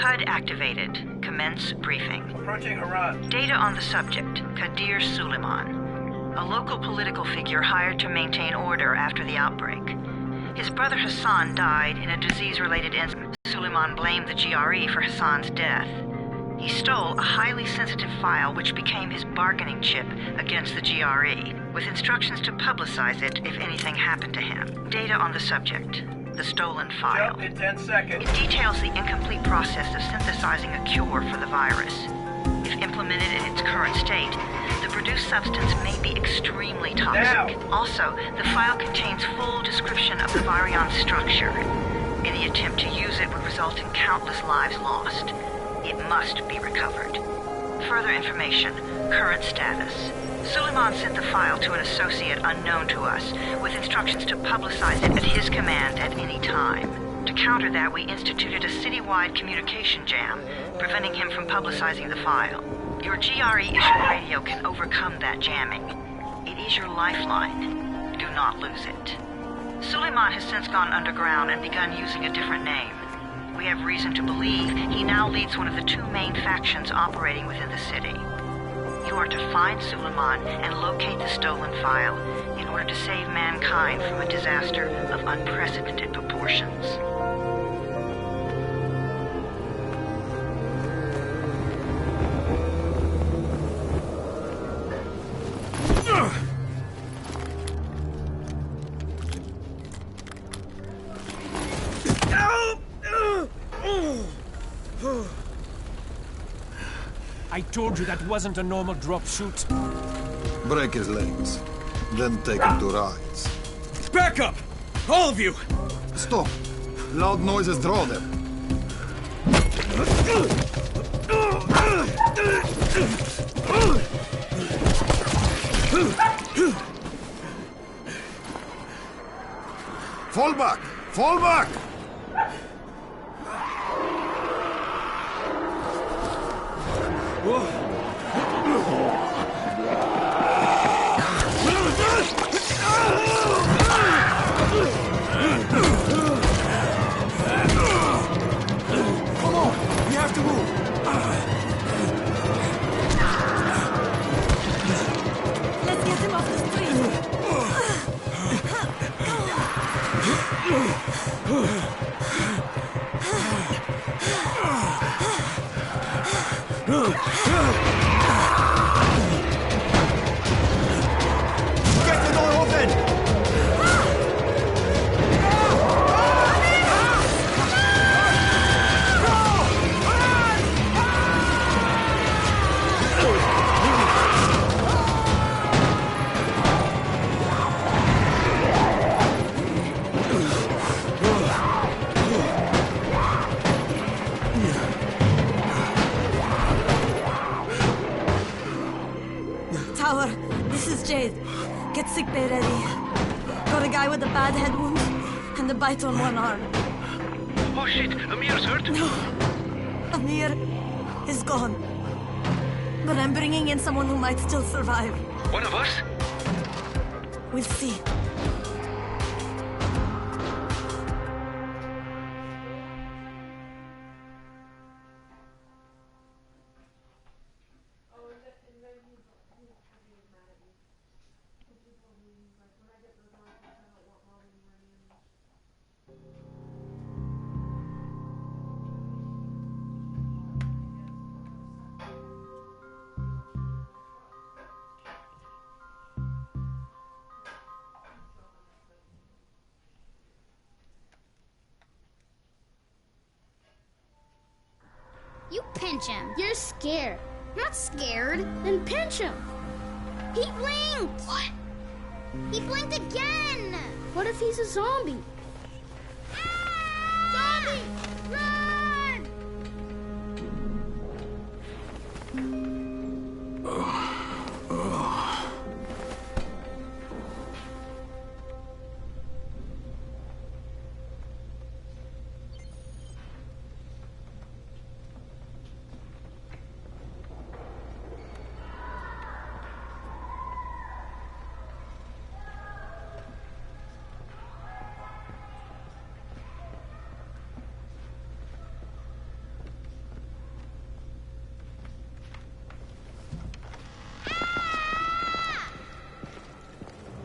HUD activated. Commence briefing. Approaching Haran. Data on the subject, Kadir Suleiman. A local political figure hired to maintain order after the outbreak. His brother Hassan died in a disease-related incident. Suleiman blamed the GRE for Hassan's death. He stole a highly sensitive file which became his bargaining chip against the GRE, with instructions to publicize it if anything happened to him. Data on the subject, the stolen file. Jump in 10 seconds. It details the incomplete process of synthesizing a cure for the virus. If implemented in its current state, the produced substance may be extremely toxic. Now. Also, the file contains full description of the virion structure. Any attempt to use it would result in countless lives lost. It must be recovered. Further information, current status. Suleiman sent the file to an associate unknown to us, with instructions to publicize it at his command at any time. To counter that, we instituted a citywide communication jam, preventing him from publicizing the file. Your GRE-issued radio can overcome that jamming. It is your lifeline. Do not lose it. Suleiman has since gone underground and begun using a different name. We have reason to believe he now leads one of the two main factions operating within the city. You are to find Suleiman and locate the stolen file in order to save mankind from a disaster of unprecedented proportions. I told you that wasn't a normal drop shoot. Break his legs, then take him to rides. Back up! All of you! Stop! Loud noises draw them. Fall back! Fall back! Come on! We have to move! Let's get him off the street. Get the door open! Tower, this is Jade. Get sickbay ready. Got a guy with a bad head wound and a bite on one arm. Oh shit, Amir's hurt? No, Amir is gone. But I'm bringing in someone who might still survive. One of us? We'll see. You pinch him. You're scared. Not scared. Then pinch him. He blinked. What? He blinked again. What if he's a zombie? Ah! Zombie! Run!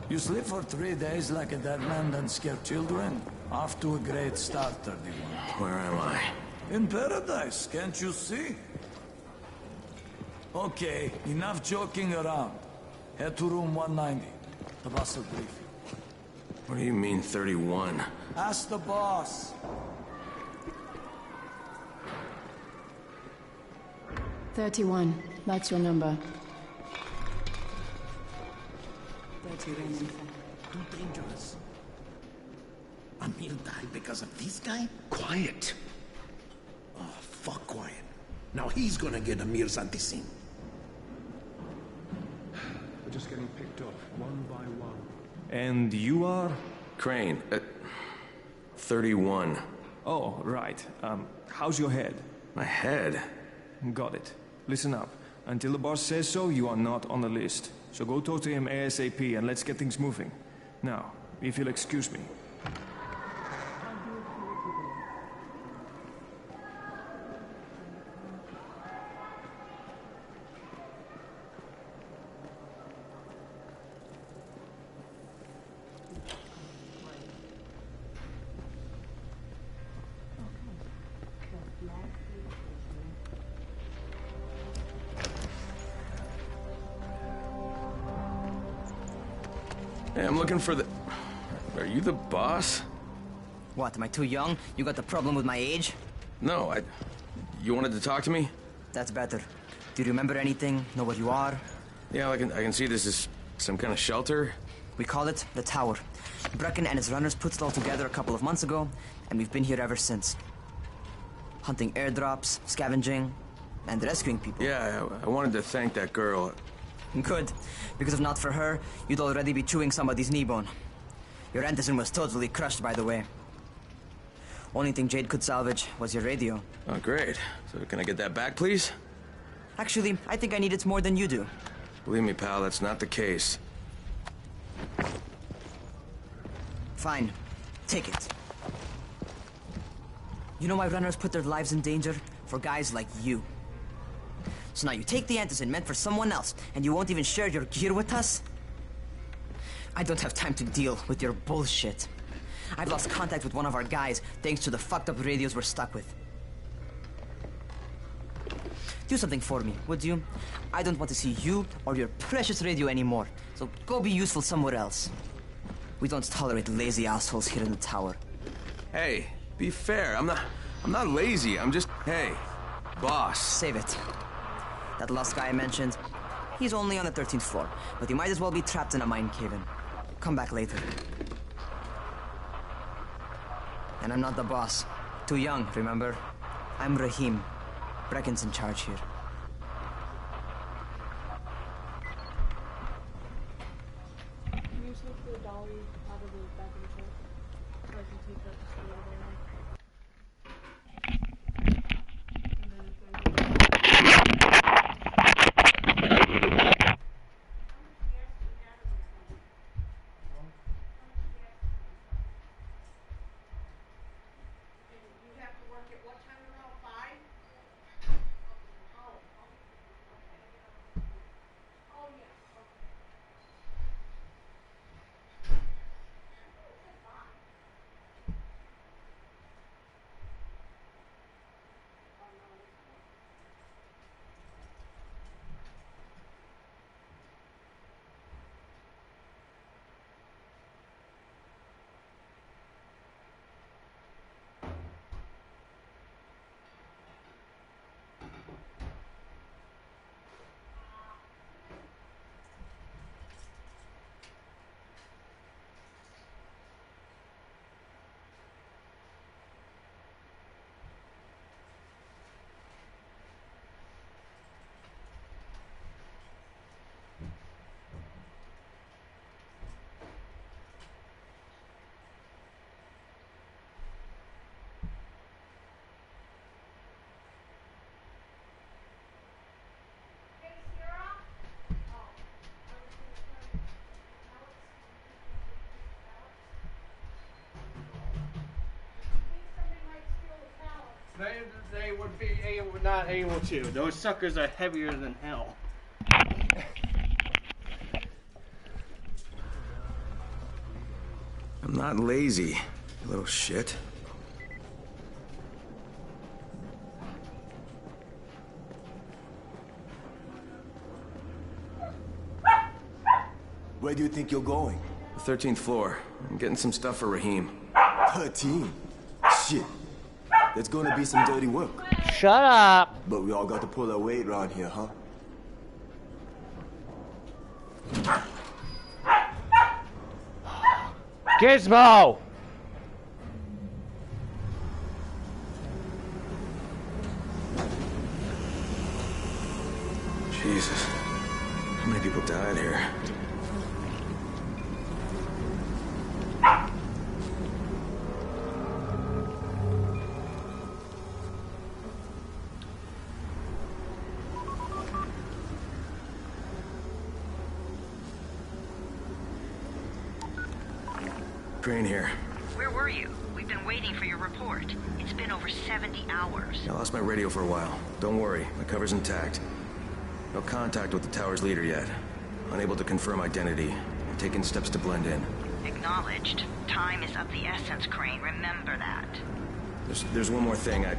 You sleep for 3 days like a dead man, then scare children? Off to a great start, 31. Where am I? In paradise, can't you see? Okay, enough joking around. Head to room 190. The boss will brief you. What do you mean, 31? Ask the boss. 31. That's your number. 31. Too dangerous. Amir died because of this guy? Quiet. Oh, fuck quiet. Now he's gonna get Amir's anti-scene. We're just getting picked off, one by one. And you are? Crane. 31. Oh, right. How's your head? My head? Got it. Listen up. Until the boss says so, you are not on the list. So go talk to him ASAP and let's get things moving. Now, if you'll excuse me. Hey, I'm looking for the... Are you the boss? What, am I too young? You got the problem with my age? No, You wanted to talk to me? That's better. Do you remember anything? Know where you are? Yeah, I can see this is some kind of shelter. We call it the Tower. Brecken and his runners put it all together a couple of months ago, and we've been here ever since. Hunting airdrops, scavenging, and rescuing people. Yeah, I wanted to thank that girl. Good, because if not for her, you'd already be chewing somebody's knee bone. Your Anderson was totally crushed, by the way. Only thing Jade could salvage was your radio. Oh, great. So can I get that back, please? Actually, I think I need it more than you do. Believe me, pal, that's not the case. Fine. Take it. You know why runners put their lives in danger? For guys like you. So now you take the Anderson meant for someone else, and you won't even share your gear with us? I don't have time to deal with your bullshit. I've lost contact with one of our guys thanks to the fucked up radios we're stuck with. Do something for me, would you? I don't want to see you or your precious radio anymore, so go be useful somewhere else. We don't tolerate lazy assholes here in the tower. Hey, be fair. I'm not lazy. I'm just... Hey, boss. Save it. That last guy I mentioned, he's only on the 13th floor, but he might as well be trapped in a mine cave-in. Come back later. And I'm not the boss. Too young, remember? I'm Rahim. Brecken's in charge here. Can you just look for the dolly out of the back of the truck? So I can take that to the other one. They would be not able to. Those suckers are heavier than hell. I'm not lazy, you little shit. Where do you think you're going? The 13th floor. I'm getting some stuff for Rahim. 13? Shit. There's gonna be some dirty work. Shut up! But we all got to pull our weight around here, huh? Gizmo! Jesus. How many people died here? Crane here. Where were you? We've been waiting for your report. It's been over 70 hours. I lost my radio for a while. Don't worry, my cover's intact. No contact with the tower's leader yet. Unable to confirm identity. Taking steps to blend in. Acknowledged. Time is of the essence, Crane. Remember that. There's one more thing. I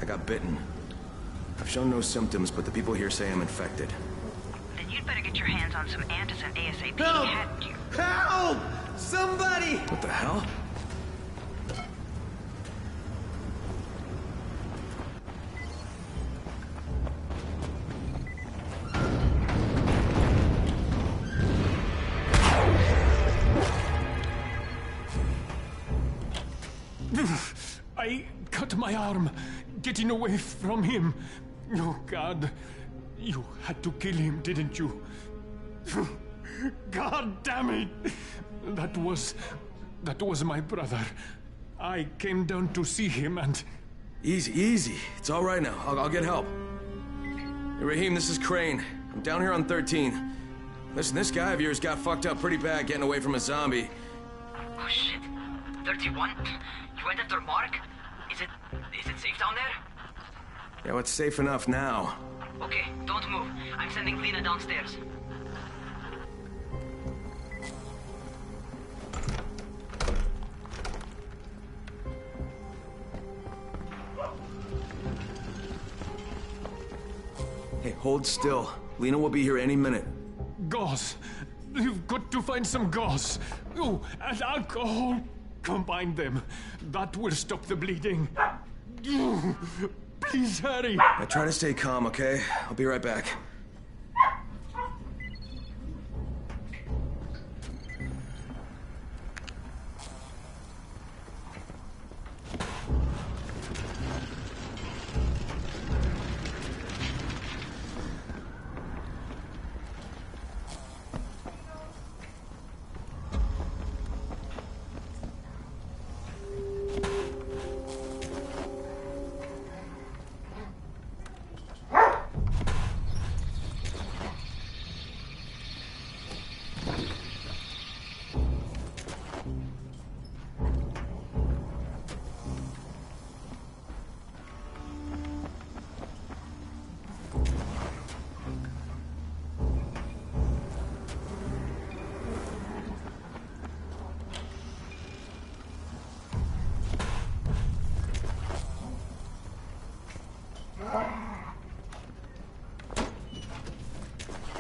got bitten. I've shown no symptoms, but the people here say I'm infected. Then you'd better get your hands on some Antizin ASAP, Help! hadn't you? Help! Somebody! What the hell? I cut my arm, getting away from him. Oh, God. You had to kill him, didn't you? God damn it! That was my brother. I came down to see him and... Easy. It's all right now. I'll get help. Hey, Rahim, this is Crane. I'm down here on 13. Listen, this guy of yours got fucked up pretty bad getting away from a zombie. Oh, shit. 31? You went after Mark? Is it safe down there? Yeah, well, it's safe enough now. Okay, don't move. I'm sending Lena downstairs. Hey, hold still. Lena will be here any minute. Gauze. You've got to find some gauze. Oh, and alcohol. Combine them. That will stop the bleeding. Please hurry. Now try to stay calm, okay? I'll be right back.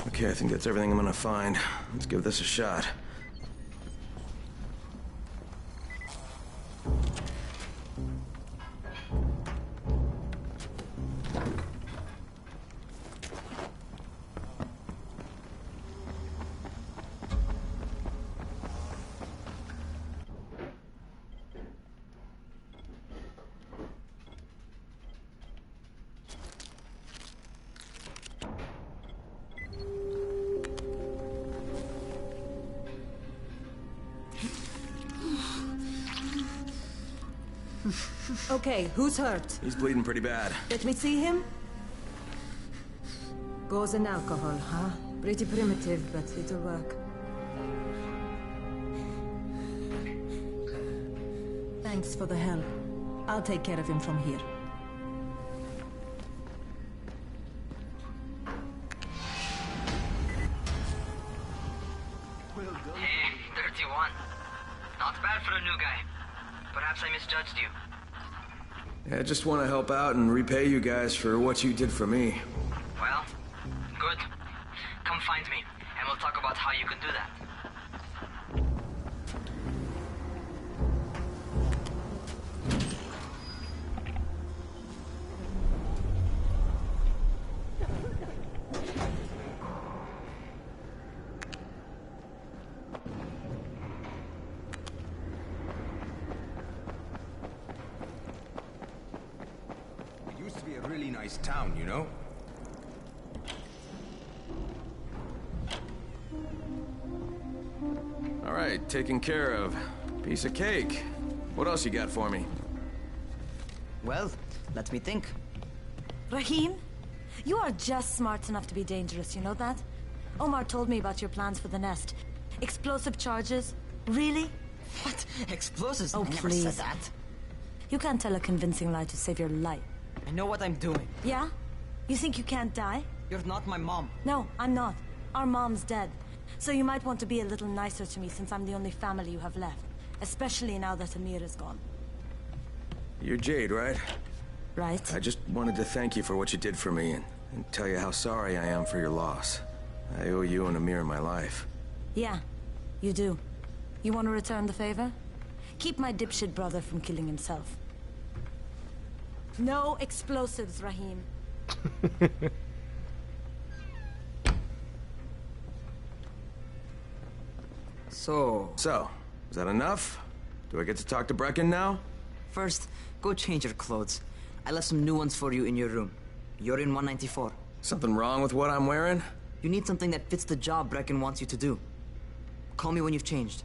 Okay, I think that's everything I'm gonna find. Let's give this a shot. Okay, who's hurt? He's bleeding pretty bad. Let me see him. Gauze and alcohol, huh? Pretty primitive, but it'll work. Thanks for the help. I'll take care of him from here. Hey, 31. Not bad for a new guy. Perhaps I misjudged you. I just want to help out and repay you guys for what you did for me. Well, good. Come find me, and we'll talk about how you can do that. Really nice town, you know? All right, taken care of. Piece of cake. What else you got for me? Well, let me think. Rahim, you are just smart enough to be dangerous, you know that? Omar told me about your plans for the nest. Explosive charges? Really? What? Explosives? Oh, I never please. said that. You can't tell a convincing lie to save your life. I know what I'm doing. Yeah? You think you can't die? You're not my mom. No, I'm not. Our mom's dead. So you might want to be a little nicer to me since I'm the only family you have left. Especially now that Amir is gone. You're Jade, right? Right. I just wanted to thank you for what you did for me and tell you how sorry I am for your loss. I owe you and Amir my life. Yeah, you do. You want to return the favor? Keep my dipshit brother from killing himself. No explosives, Rahim. So, is that enough? Do I get to talk to Brecken now? First, go change your clothes. I left some new ones for you in your room. You're in 194. Something wrong with what I'm wearing? You need something that fits the job Brecken wants you to do. Call me when you've changed.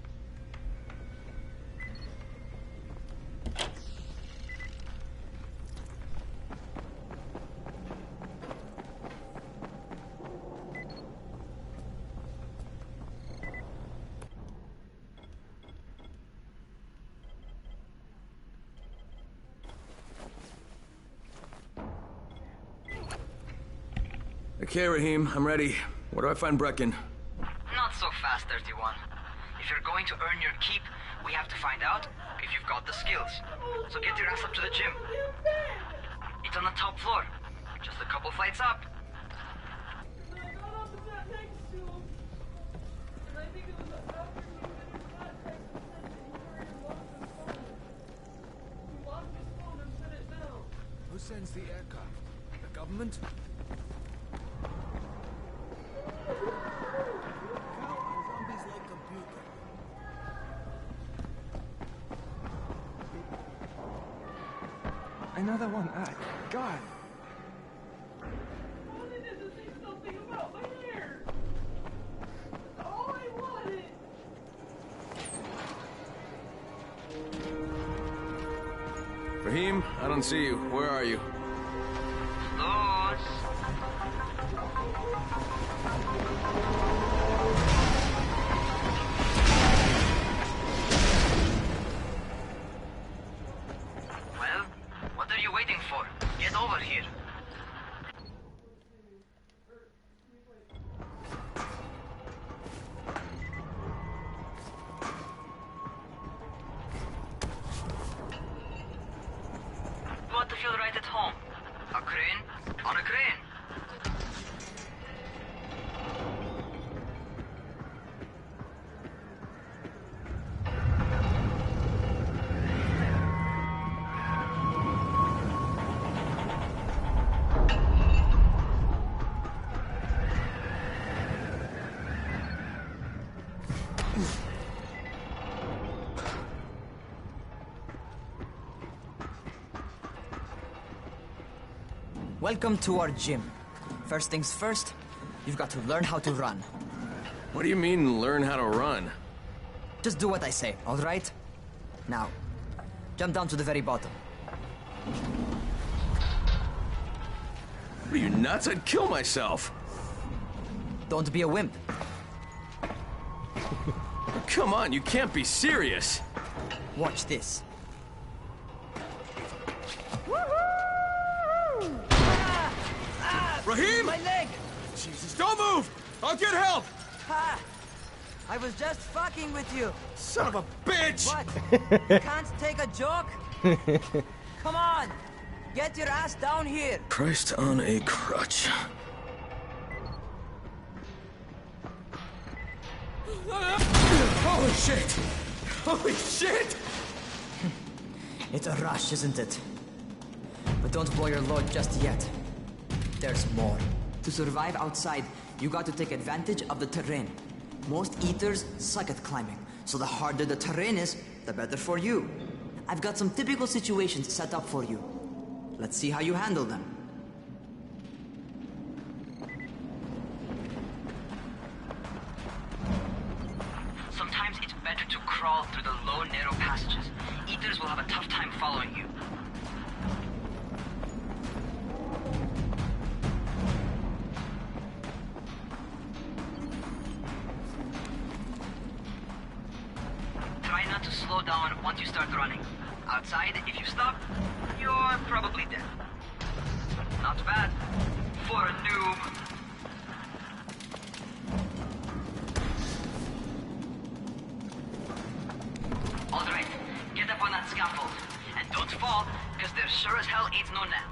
Okay, Rahim, I'm ready. Where do I find Brecken? Not so fast, 31. If you're going to earn your keep, we have to find out if you've got the skills. So get your ass up to the gym. It's on the top floor. Just a couple flights up. Who sends the aircraft? The government? Another one. Ah, God. Rahim, I don't see you. Where are you? Well, what are you waiting for? Get over here. You want to feel right at home? A crane? On a crane. Welcome to our gym. First things first, you've got to learn how to run. What do you mean, learn how to run? Just do what I say, all right? Now, jump down to the very bottom. Are you nuts? I'd kill myself. Don't be a wimp. Come on, you can't be serious. Watch this. Rahim! My leg! Jesus, don't move! I'll get help! I was just fucking with you. Son of a bitch! What? You can't take a joke? Come on! Get your ass down here! Christ on a crutch. Holy shit! Holy shit! It's a rush, isn't it? But don't blow your load just yet. There's more. To survive outside, you got to take advantage of the terrain. Most eaters suck at climbing, so the harder the terrain is, the better for you. I've got some typical situations set up for you. Let's see how you handle them. Sometimes it's better to crawl through the low, narrow passages. Eaters will have a tough time following you. Try not to slow down once you start running. Outside, if you stop, you're probably dead. Not bad for a noob. Alright, get up on that scaffold. And don't fall, because there sure as hell ain't no nap.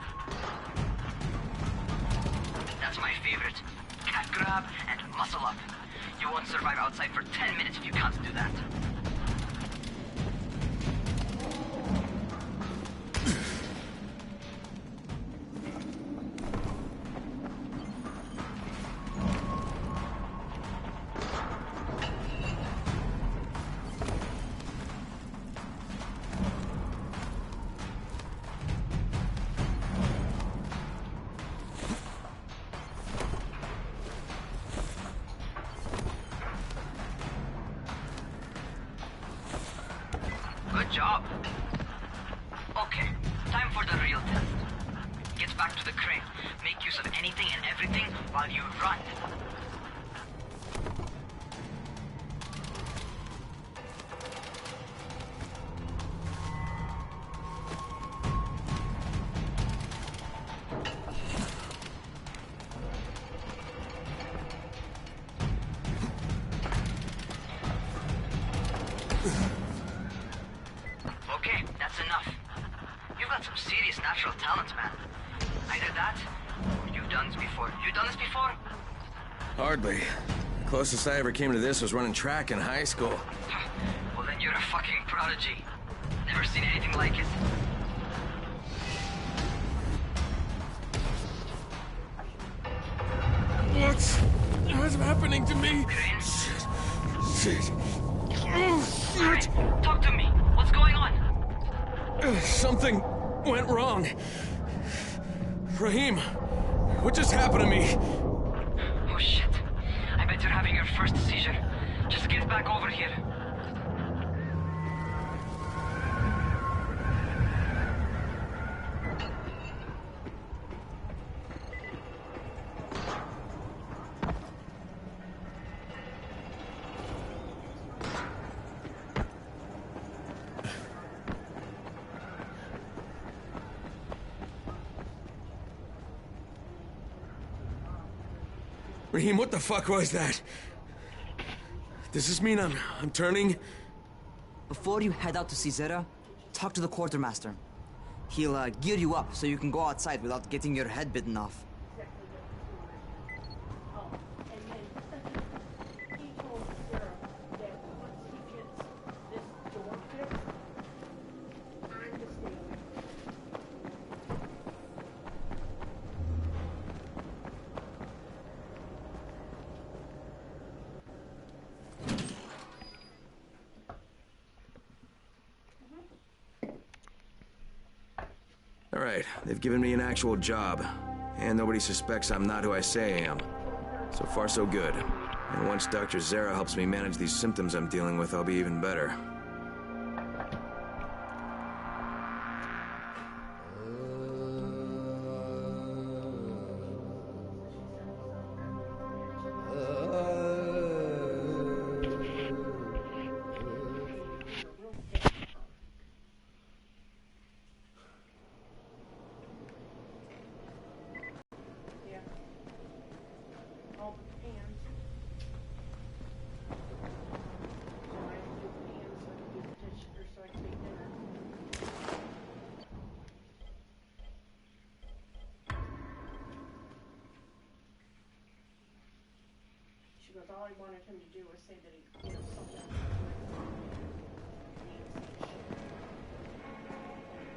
That's my favorite. Cat grab and muscle up. You won't survive outside for 10 minutes if you can't do that. Good job. Okay, time for the real test. Get back to the crane. Make use of anything and everything while you run. Okay, that's enough. You've got some serious natural talent, man. Either that, or you've done this before. You done this before? Hardly. The closest I ever came to this was running track in high school. Well, then you're a fucking prodigy. Never seen anything like it. What's happening to me? Shit. Shit. Oh, shit. Right, talk to me. What's going on? Something went wrong. Rahim, what just happened to me? Oh shit. I bet you're having your first seizure. Just get back over here. Rahim, what the fuck was that? Does this mean I'm turning? Before you head out to Caesarea, talk to the quartermaster. He'll gear you up so you can go outside without getting your head bitten off. All right, they've given me an actual job. And nobody suspects I'm not who I say I am. So far, so good. And once Dr. Zara helps me manage these symptoms I'm dealing with, I'll be even better. she goes, all I wanted him to do was say that he, you know, something.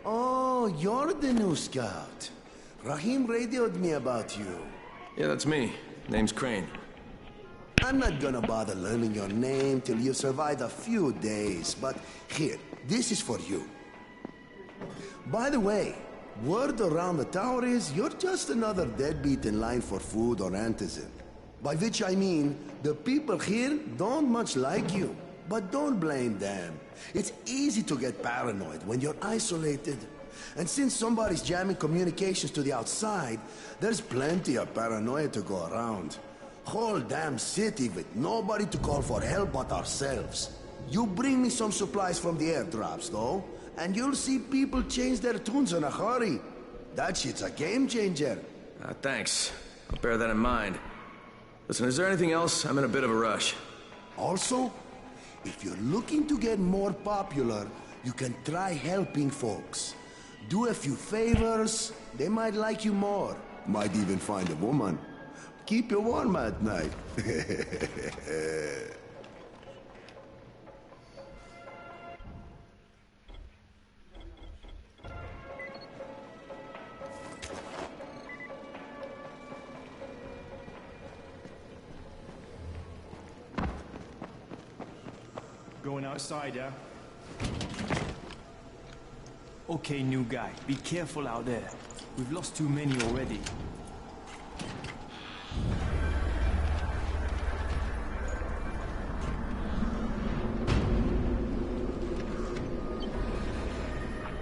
Oh, you're the new scout. Rahim radioed me about you. Yeah, that's me. Name's Crane. I'm not gonna bother learning your name till you've survived a few days, but here, this is for you. By the way, word around the tower is you're just another deadbeat in line for food or antizin. By which I mean, the people here don't much like you. But don't blame them. It's easy to get paranoid when you're isolated. And since somebody's jamming communications to the outside, there's plenty of paranoia to go around. Whole damn city with nobody to call for help but ourselves. You bring me some supplies from the airdrops, though, and you'll see people change their tunes in a hurry. That shit's a game changer. Thanks. I'll bear that in mind. Listen, is there anything else? I'm in a bit of a rush. Also, if you're looking to get more popular, you can try helping folks. Do a few favors, they might like you more. Might even find a woman. Keep you warm at night. Going outside, yeah? Okay, new guy. Be careful out there. We've lost too many already.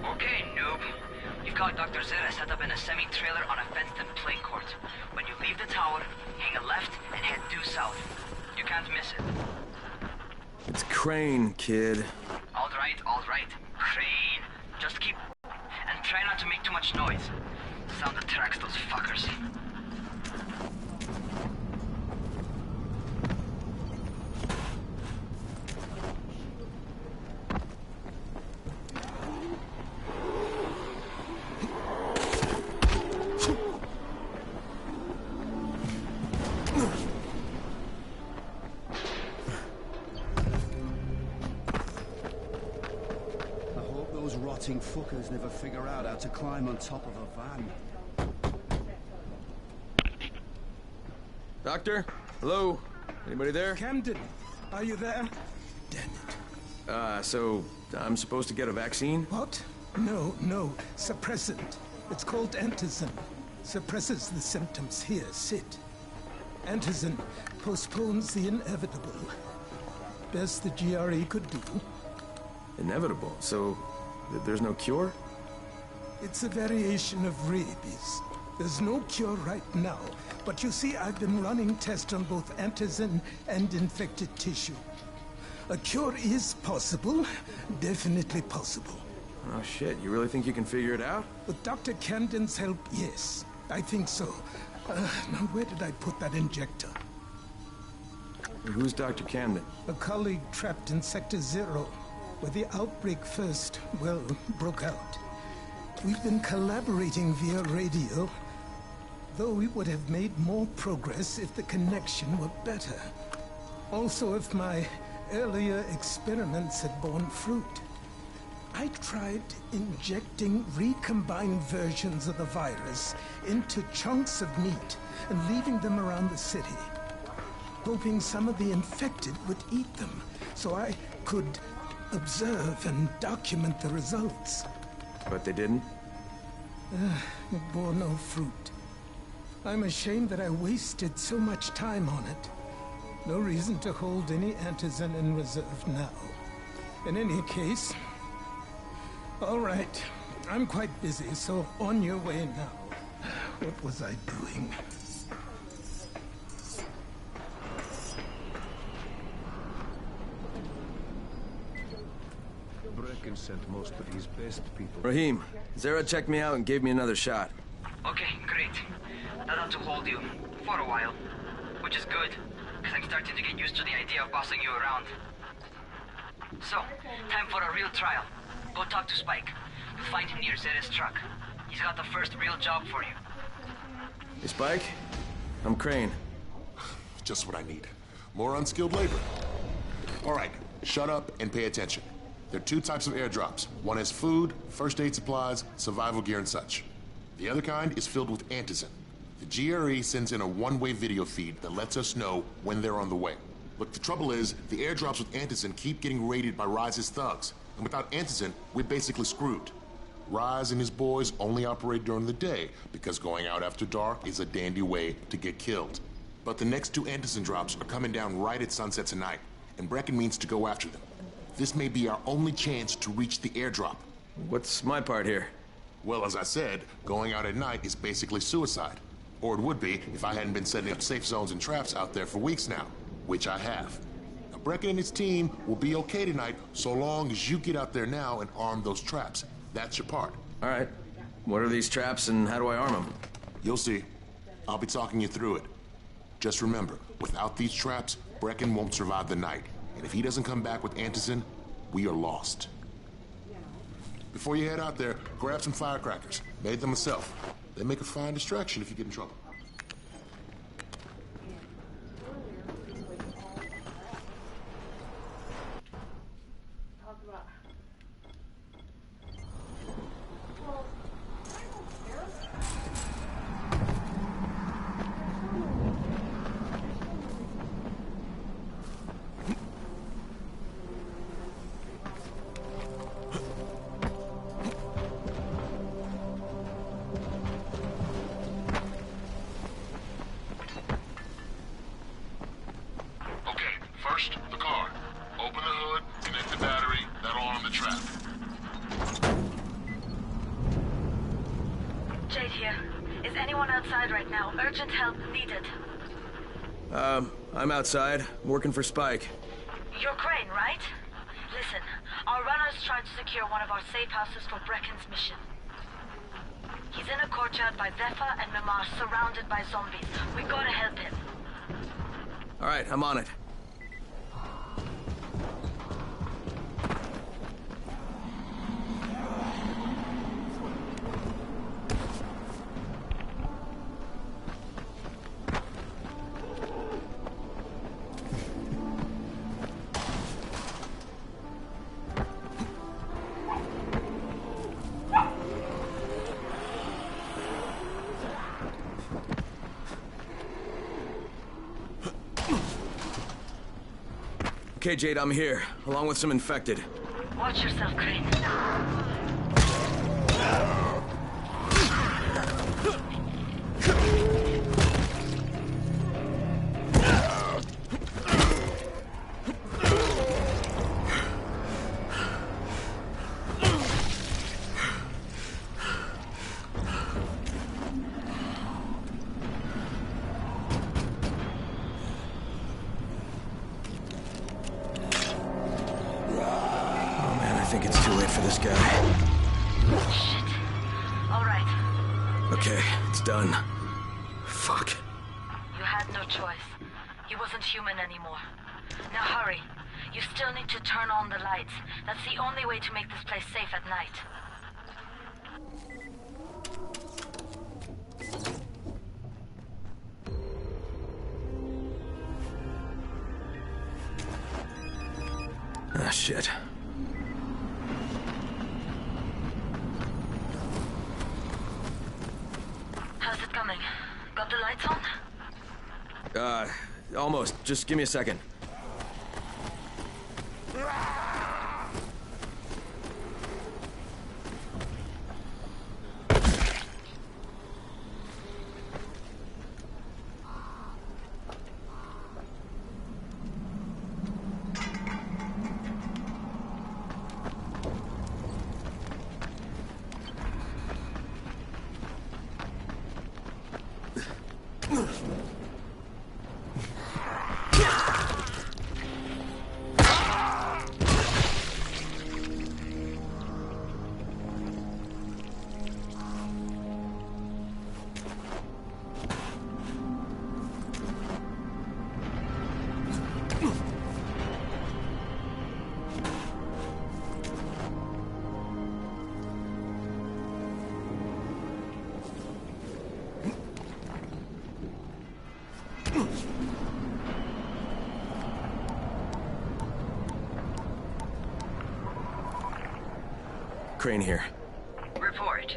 Okay, noob. You've got Dr. Zera set up in a semi-trailer on a fenced-in play court. When you leave the tower, hang a left and head due south. You can't miss it. It's Crane, kid. All right. Crane. Just keep... and try not to make too much noise. Sound attracts those fuckers. Rotting fuckers never figure out how to climb on top of a van. Doctor? Hello? Anybody there? Camden, are you there? So I'm supposed to get a vaccine? What? No. Suppressant. It's called antizin. Suppresses the symptoms. Here, sit. Antizin postpones the inevitable. Best the GRE could do. Inevitable? So there's no cure? It's a variation of rabies. There's no cure right now, but you see, I've been running tests on both antizin and infected tissue. A cure is possible, definitely possible. Oh shit, you really think you can figure it out? With Dr. Camden's help, yes. I think so. Now where did I put that injector? Who's Dr. Camden? A colleague trapped in Sector 0. Where the outbreak first, well, broke out. We've been collaborating via radio, though we would have made more progress if the connection were better. Also, if my earlier experiments had borne fruit. I tried injecting recombined versions of the virus into chunks of meat and leaving them around the city, hoping some of the infected would eat them, so I could observe and document the results. But they didn't? It bore no fruit. I'm ashamed that I wasted so much time on it. No reason to hold any antizin in reserve now. In any case... All right. I'm quite busy, so on your way now. What was I doing? Brecken sent most of his best people. Rahim, Zera checked me out and gave me another shot. Okay, great. That ought to hold you for a while. Which is good, because I'm starting to get used to the idea of bossing you around. So, time for a real trial. Go talk to Spike. You'll find him near Zera's truck. He's got the first real job for you. Hey, Spike? I'm Crane. Just what I need. More unskilled labor. All right, shut up and pay attention. There are two types of airdrops. One has food, first aid supplies, survival gear, and such. The other kind is filled with antizin. The GRE sends in a one-way video feed that lets us know when they're on the way. Look, the trouble is, the airdrops with antizin keep getting raided by Rais's thugs. And without antizin, we're basically screwed. Rais and his boys only operate during the day because going out after dark is a dandy way to get killed. But the next two antizin drops are coming down right at sunset tonight, and Brecken means to go after them. This may be our only chance to reach the airdrop. What's my part here? Well, as I said, going out at night is basically suicide. Or it would be if I hadn't been setting up safe zones and traps out there for weeks now, which I have. Now, Brecken and his team will be okay tonight so long as you get out there now and arm those traps. That's your part. All right. What are these traps and how do I arm them? You'll see. I'll be talking you through it. Just remember, without these traps, Brecken won't survive the night. And if he doesn't come back with antizin, we are lost. Before you head out there, grab some firecrackers. Made them myself. They make a fine distraction if you get in trouble. First, the car. Open the hood, connect the battery, that'll arm the trap. Jade here. Is anyone outside right now? Urgent help needed. I'm outside, working for Spike. You're Crane, right? Listen, our runner's trying to secure one of our safe houses for Brecken's mission. He's in a courtyard by Vefa and Mimar, surrounded by zombies. We gotta help him. All right, I'm on it. Okay, Jade, I'm here, along with some infected. Watch yourself, Crane. I think it's too late for this guy. Shit. All right. Okay, it's done. Fuck. You had no choice. He wasn't human anymore. Now hurry. You still need to turn on the lights. That's the only way to make this place safe at night. Ah, shit. How's it coming? Got the lights on? Almost. Just give me a second. Crane here. Report.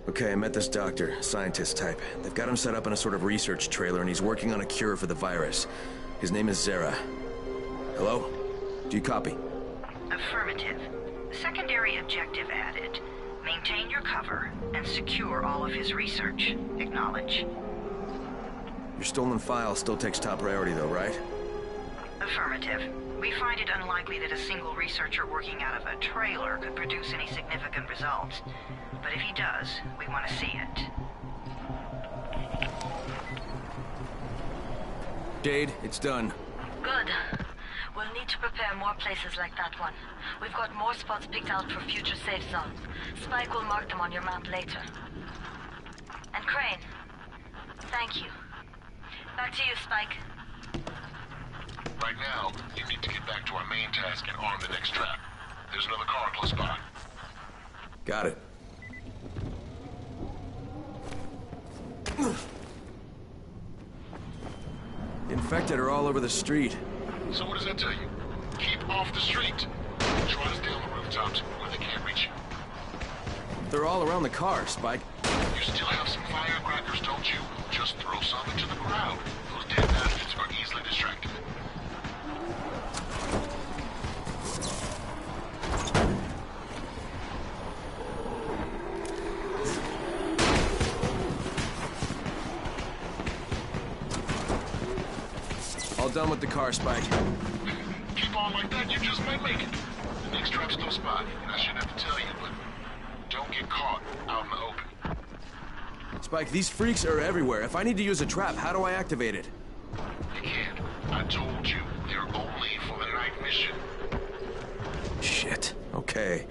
Okay, I met this doctor, scientist type. They've got him set up in a sort of research trailer, and he's working on a cure for the virus. His name is Zere. Hello? Do you copy? Affirmative. Secondary objective added. Maintain your cover and secure all of his research. Acknowledge. Your stolen file still takes top priority though, right? Affirmative. We find it unlikely that a single researcher working out of a trailer could produce any significant results. But if he does, we want to see it. Jade, it's done. Good. We'll need to prepare more places like that one. We've got more spots picked out for future safe zones. Spike will mark them on your map later. And Crane, thank you. Back to you, Spike. Right now, you need to get back to our main task and arm the next trap. There's another car close by. Got it. The infected are all over the street. So what does that tell you? Keep off the street. Try to stay on the rooftops where they can't reach you. They're all around the car, Spike. You still have some firecrackers, don't you? Just throw some into the crowd. Those dead bastards are easily distracted. All done with the car, Spike. Keep on like that, you just might make it. The next trap's close by, and I shouldn't have to tell you, but don't get caught out in the open. Spike, these freaks are everywhere. If I need to use a trap, how do I activate it? You can't. I told you, they're only for the night mission. Shit. Okay.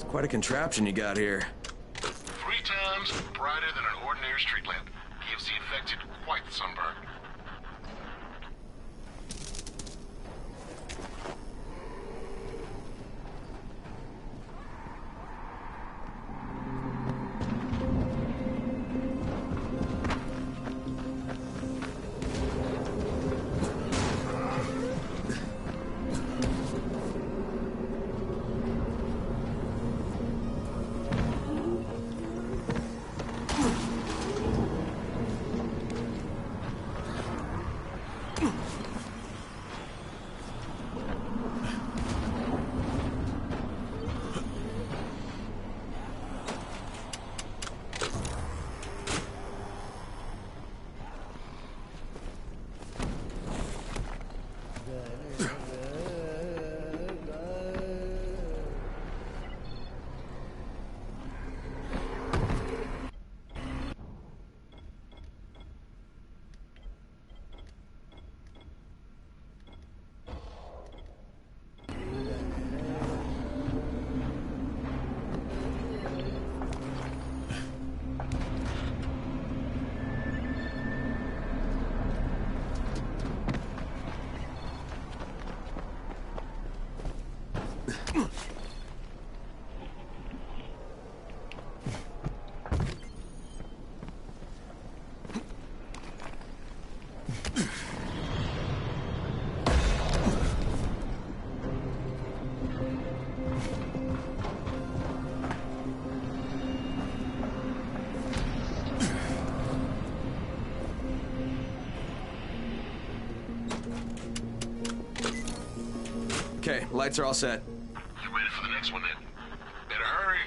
Quite a contraption you got here. 3 times brighter than an ordinary street lamp. Gives the infected quite the sunburn. Okay, lights are all set. You ready for the next one then? Better hurry.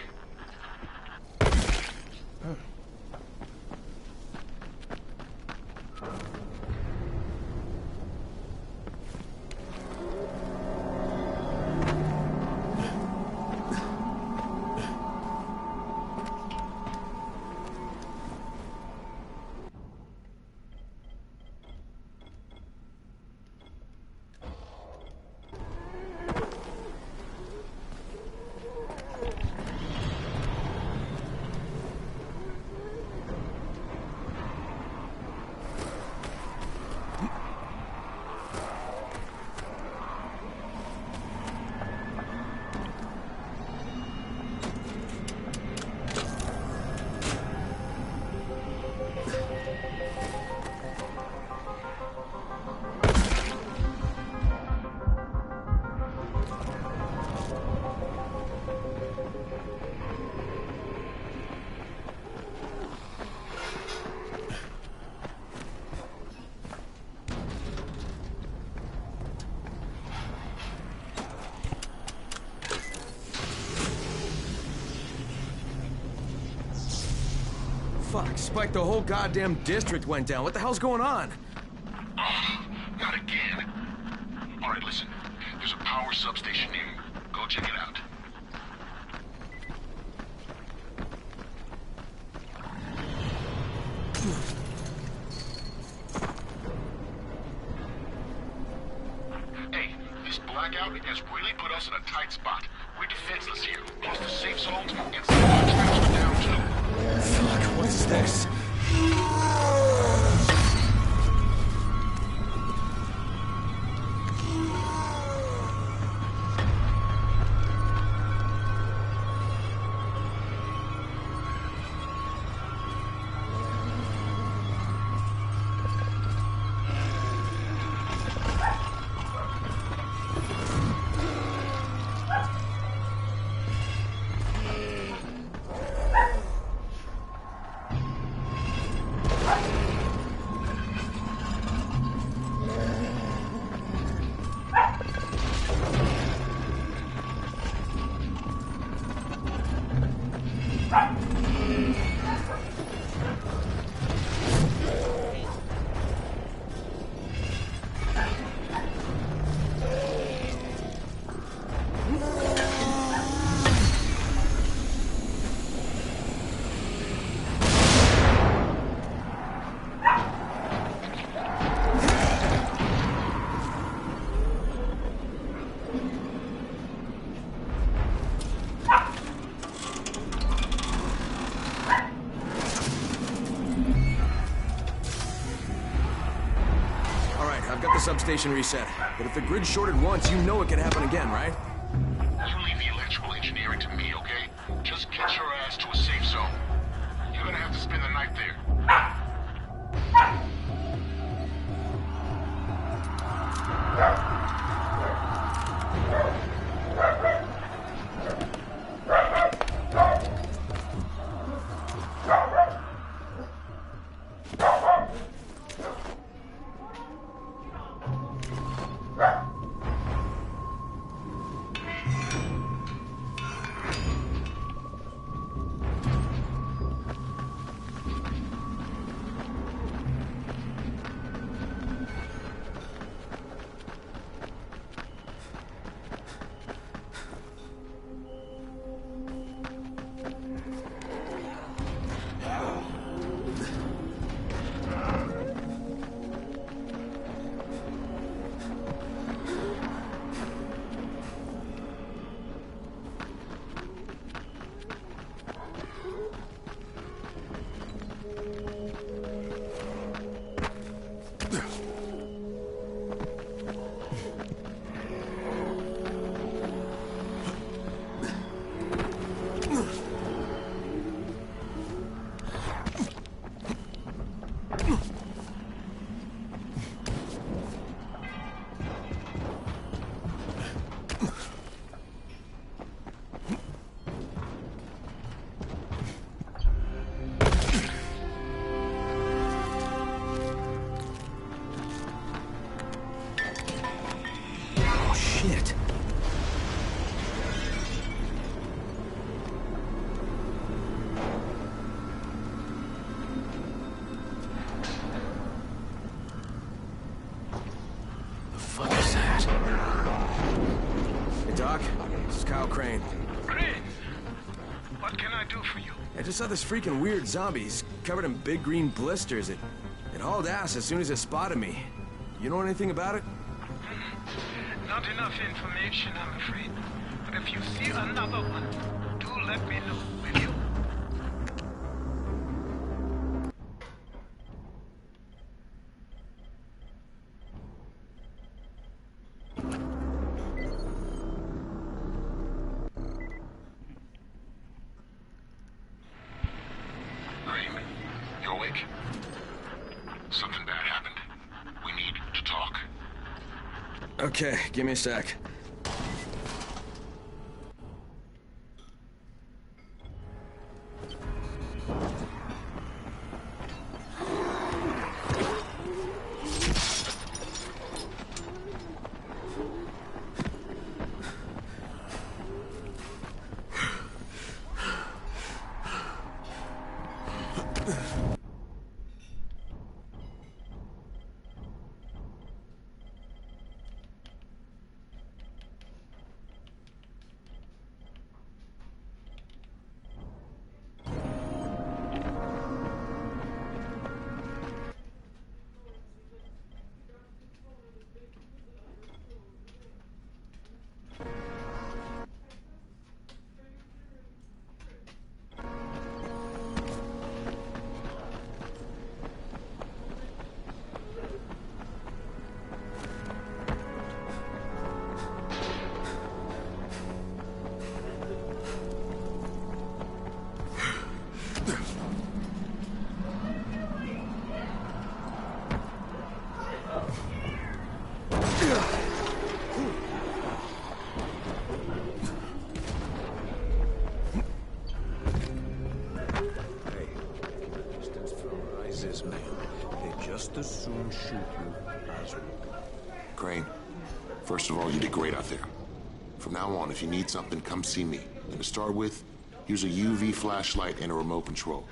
Fuck, Spike, the whole goddamn district went down. What the hell's going on? Oh, not again. All right, listen. There's a power substation near you. Go check it out. Hey, this blackout has really put us in a tight spot. We're defenseless here. Plus the safe zones and some of our traps are down too. Fuck, what is this? Substation reset. But if the grid shorted once, you know it can happen again, right? You leave the electrical engineering to me, okay? Just get your ass to a safe zone. You're gonna have to spend the night there. Crane. Crane? What can I do for you? I just saw this freaking weird zombie. He's covered in big green blisters. It hauled ass as soon as it spotted me. You know anything about it? Not enough information, I'm afraid. But if you see another one, do let me know, will you? Okay, give me a sec. shoot you as well. Crane, first of all, you did great out there. From now on, if you need something, come see me. And to start with, use a UV flashlight and a remote control.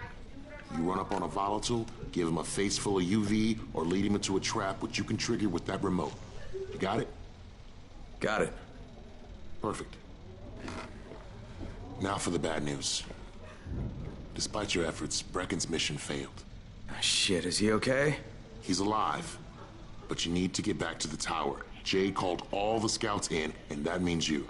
You run up on a volatile, give him a face full of UV, or lead him into a trap which you can trigger with that remote. You got it? Got it. Perfect. Now for the bad news. Despite your efforts, Brecken's mission failed. Shit, is he okay? He's alive, but you need to get back to the tower. Jade called all the scouts in, and that means you.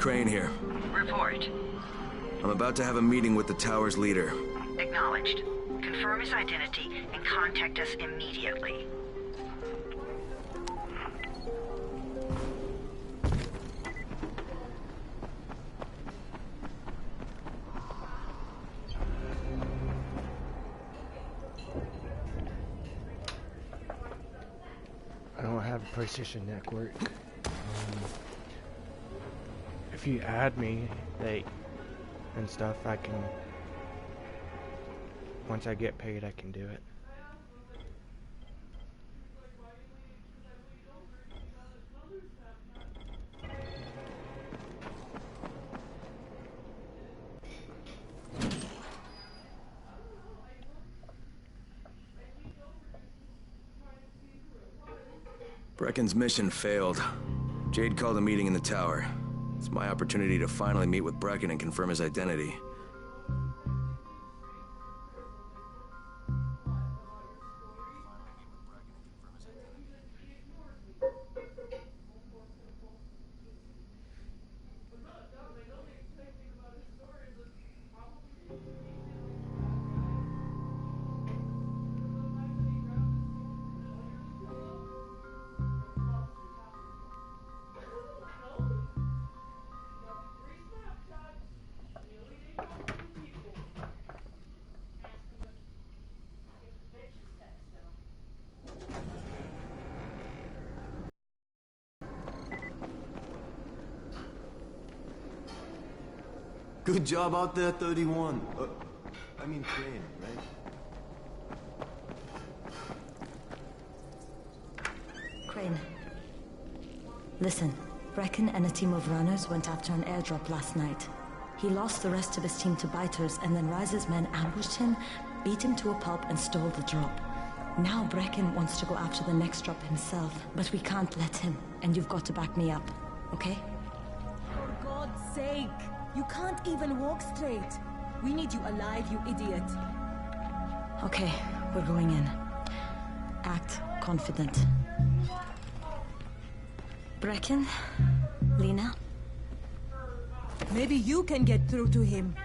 Crane here. Report. I'm about to have a meeting with the tower's leader. Acknowledged. Confirm his identity and contact us immediately. I don't have a PlayStation Network. If you add me, and stuff, I can. Once I get paid, I can do it. Brecken's mission failed. Jade called a meeting in the tower. It's my opportunity to finally meet with Brecken and confirm his identity. Good job out there, 31. I mean Crane, right? Crane. Listen, Brecken and a team of runners went after an airdrop last night. He lost the rest of his team to biters, and then Rise's men ambushed him, beat him to a pulp, and stole the drop. Now Brecken wants to go after the next drop himself, but we can't let him, and you've got to back me up, okay? For God's sake! You can't even walk straight. We need you alive, you idiot. Okay, we're going in. Act confident. Brecken? Lena? Maybe you can get through to him.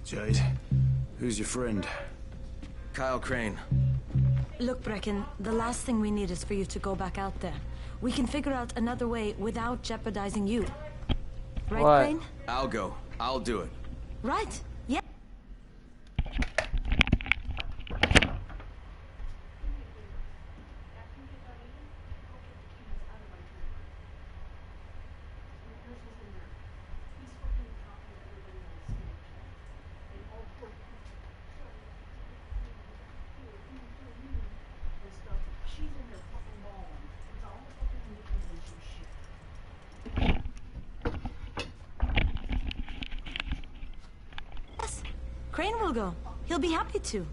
Jade, who's your friend? Kyle Crane. Look, Brecken, the last thing we need is for you to go back out there. We can figure out another way without jeopardizing you. Right, What? Crane? I'll go. I'll do it. Right. Yeah. Crane will go. He'll be happy to.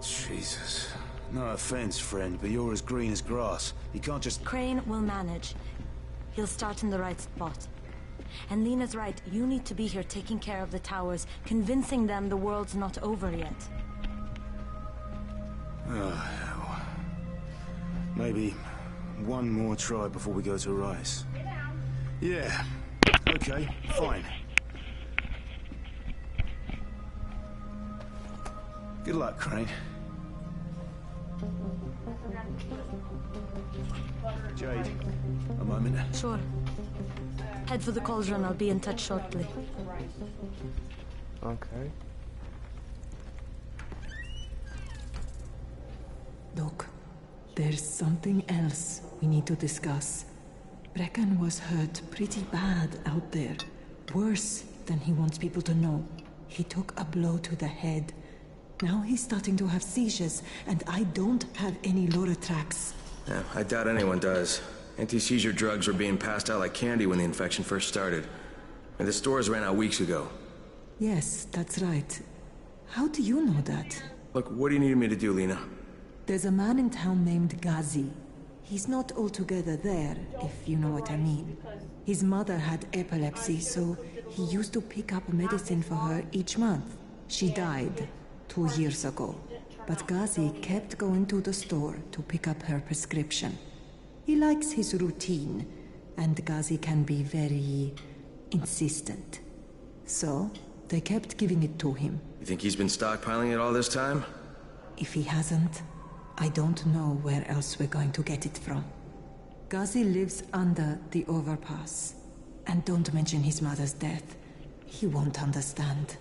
Jesus. No offense, friend, but you're as green as grass. You can't just... Crane will manage. He'll start in the right spot. And Lena's right. You need to be here taking care of the towers, convincing them the world's not over yet. Oh, hell. Maybe One more try before we go to Rice. Yeah. Okay, fine. Good luck, Crane. Jade, a moment. Sure. Head for the cauldron. I'll be in touch shortly. Okay. Look, there's something else we need to discuss. Brecken was hurt pretty bad out there. Worse than he wants people to know. He took a blow to the head. Now he's starting to have seizures, and I don't have any Loratrax. Yeah, I doubt anyone does. Anti-seizure drugs were being passed out like candy when the infection first started. And the stores ran out weeks ago. Yes, that's right. How do you know that? Look, what do you need me to do, Lena? There's a man in town named Ghazi. He's not altogether there, if you know what I mean. His mother had epilepsy, so he used to pick up medicine for her each month. She died 2 years ago, but Ghazi kept going to the store to pick up her prescription. He likes his routine, and Ghazi can be very insistent. So, they kept giving it to him. You think he's been stockpiling it all this time? If he hasn't, I don't know where else we're going to get it from. Ghazi lives under the overpass. And don't mention his mother's death. He won't understand.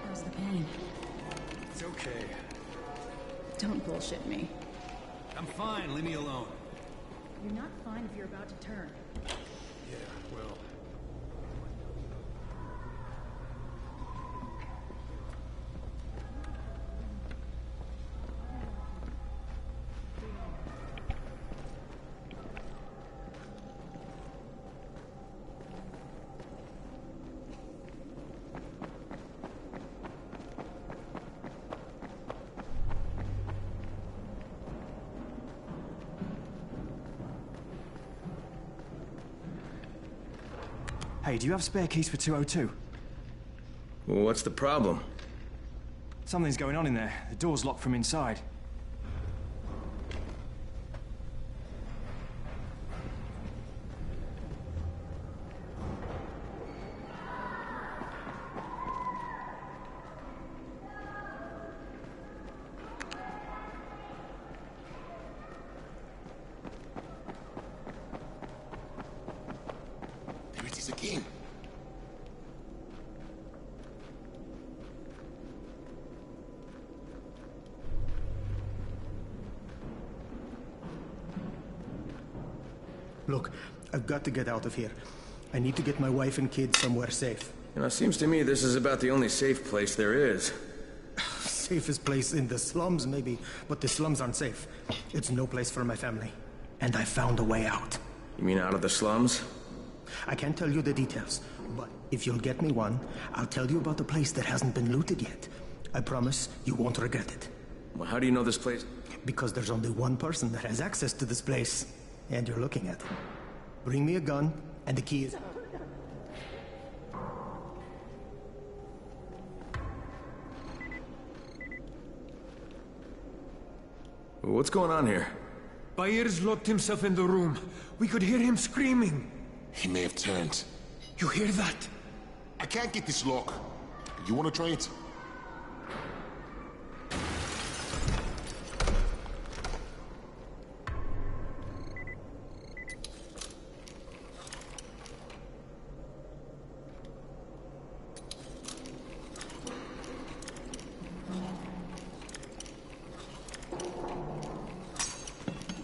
How's the pain? It's okay. Don't bullshit me. I'm fine. Leave me alone. You're not fine if you're about to turn. Yeah, well... Hey, do you have spare keys for 202? Well, what's the problem? Something's going on in there. The door's locked from inside. There it is again. Look, I've got to get out of here. I need to get my wife and kids somewhere safe. You know, it seems to me this is about the only safe place there is. Safest place in the slums, maybe, but the slums aren't safe. It's no place for my family. And I found a way out. You mean out of the slums? I can't tell you the details, but if you'll get me one, I'll tell you about the place that hasn't been looted yet. I promise you won't regret it. Well, how do you know this place? Because there's only one person that has access to this place, and you're looking at him. Bring me a gun, and the key is... What's going on here? Byers locked himself in the room. We could hear him screaming. He may have turned. You hear that? I can't get this lock. You want to try it?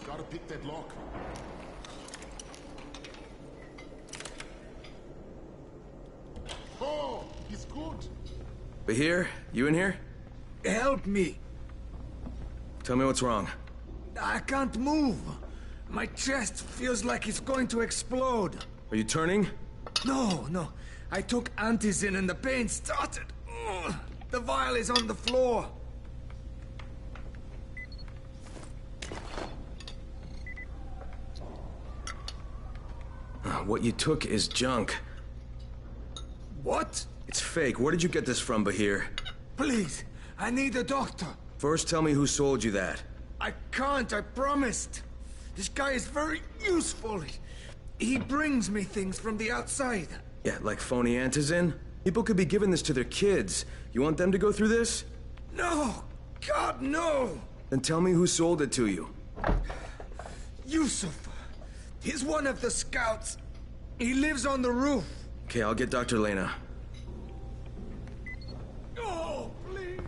Gotta pick that lock. Oh, he's good. Bahir, you in here? Help me. Tell me what's wrong. I can't move. My chest feels like it's going to explode. Are you turning? No. I took antizin and the pain started. Ugh. The vial is on the floor. What you took is junk. What? It's fake. Where did you get this from, Bahir? Please, I need a doctor. First, tell me who sold you that. I can't, I promised. This guy is very useful. He brings me things from the outside. Yeah, like phony antizin? People could be giving this to their kids. You want them to go through this? No! God, no! Then tell me who sold it to you. Yusuf. He's one of the scouts. He lives on the roof. Okay, I'll get Dr. Lena. Oh, please.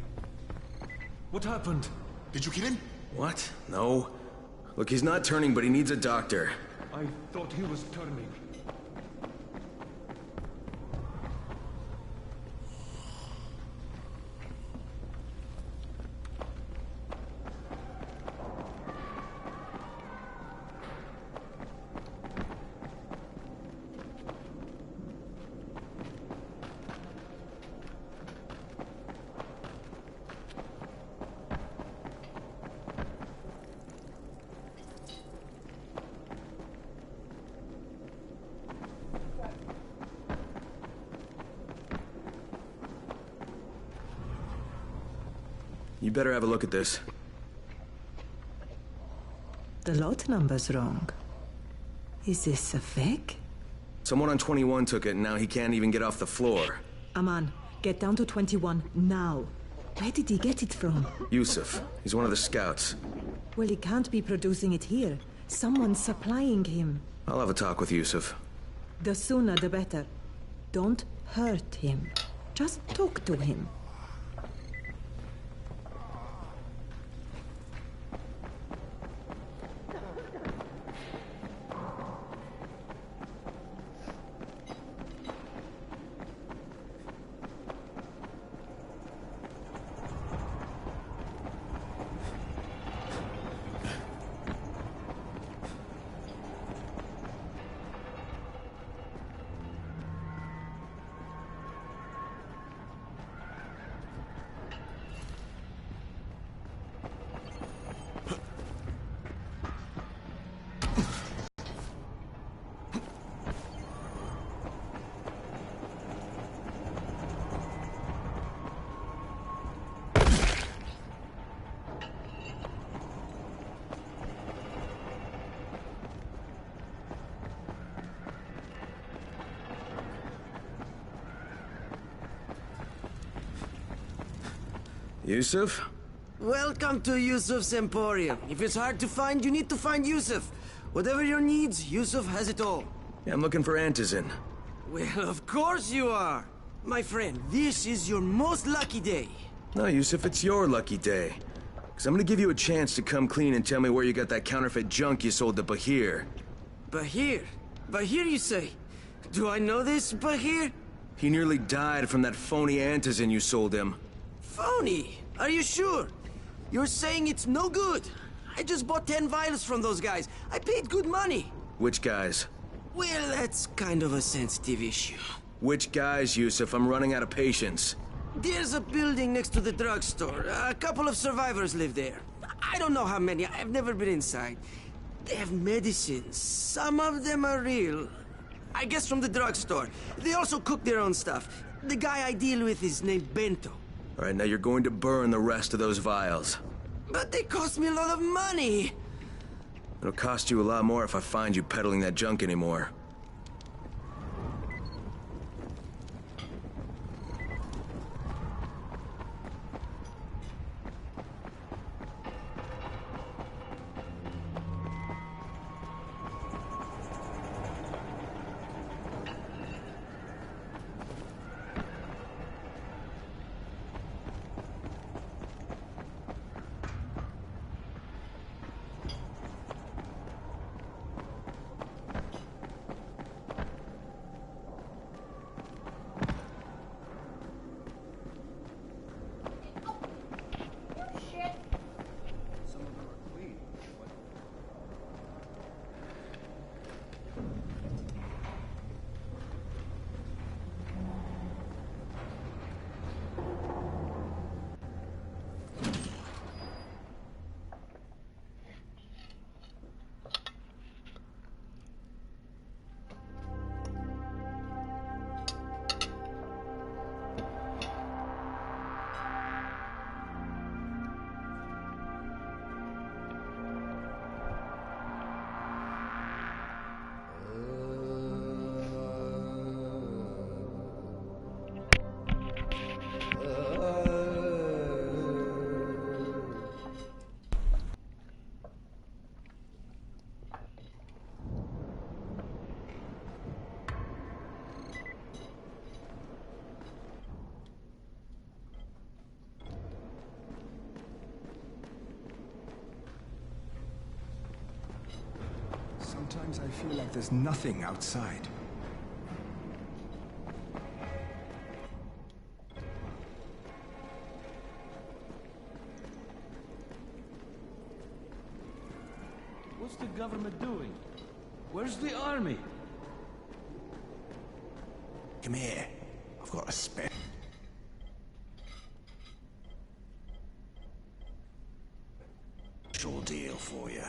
What happened? Did you kill him? What? No. Look, he's not turning, but he needs a doctor. I thought he was turning. You better have a look at this. The lot number's wrong. Is this a fake? Someone on 21 took it, and now he can't even get off the floor. Aman, get down to 21 now. Where did he get it from? Yusuf. He's one of the scouts. Well, he can't be producing it here. Someone's supplying him. I'll have a talk with Yusuf. The sooner the better. Don't hurt him. Just talk to him. Yusuf? Welcome to Yusuf's Emporium. If it's hard to find, you need to find Yusuf. Whatever your needs, Yusuf has it all. Yeah, I'm looking for antizin. Well, of course you are. My friend, this is your most lucky day. No, Yusuf, it's your lucky day. Because I'm gonna give you a chance to come clean and tell me where you got that counterfeit junk you sold to Bahir. Bahir? Bahir, you say? Do I know this, Bahir? He nearly died from that phony antizin you sold him. Phony? Are you sure? You're saying it's no good? I just bought 10 vials from those guys. I paid good money. Which guys? Well, that's kind of a sensitive issue. Which guys, Yusuf? I'm running out of patience. There's a building next to the drugstore. A couple of survivors live there. I don't know how many. I've never been inside. They have medicines. Some of them are real. I guess from the drugstore. They also cook their own stuff. The guy I deal with is named Bento. All right, now you're going to burn the rest of those vials. But they cost me a lot of money. It'll cost you a lot more if I find you peddling that junk anymore. Sometimes I feel like there's nothing outside. What's the government doing? Where's the army? Come here. I've got a special deal for you.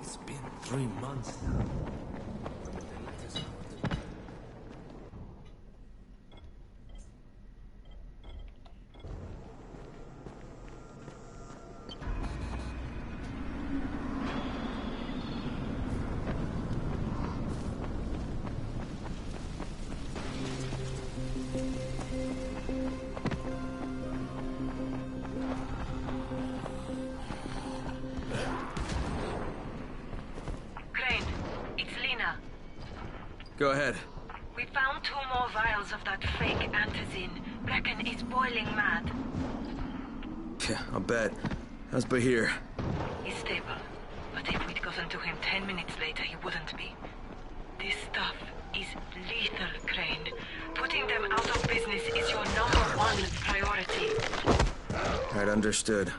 It's been 3 months now. Go ahead. We found 2 more vials of that fake antizin. Brecken is boiling mad. Yeah, I'll bet. How's Bahir? He's stable. But if we'd gotten to him 10 minutes later, he wouldn't be. This stuff is lethal, Crane. Putting them out of business is your #1 priority. Right, understood.